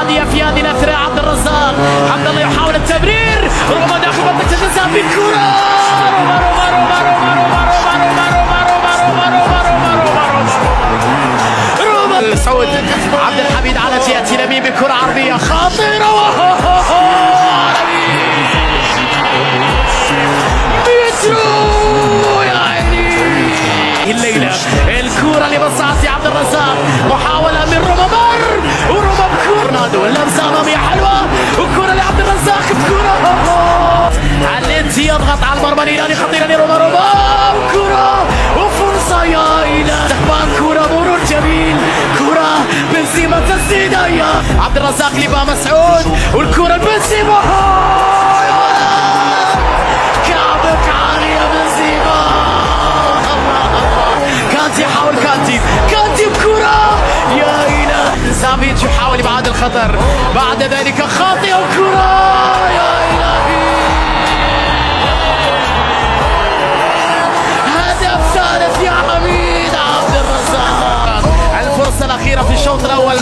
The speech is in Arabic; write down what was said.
هادية في هذه الأثناء. عبد الرزاق، عبد الله يحاول التمرير، ربما داخل منطقة الجزاء بالكرة. سعود عبد الحميد على جهة اليمين بكرة عرضية خطيرة يا عيني الليلة. الكرة لمصلحة عبد الرزاق، محاولة من رمضان ورمضان رونالدو، اللمسة أمامية حلوة وكرة لعبد الرزاق. كرة علنتي يضغط على المرمى الإيراني، خطيرة لروما كرة وفرصة يا إله. كرة مرور جميل، كرة بنزيما تسديدة يا عبد الرزاق لبا مسعود والكرة بنزيما. كعبك عالي يا بنزيما. كانتي يحاول، كانتي بكرة يا إله. سافيتش يحاول إبعاد الخطر، بعد ذلك خاطئة وكرة يا إلهي. هدف ثالث يا حميد عبد الرزاق. الفرصة الأخيرة في الشوط الأول.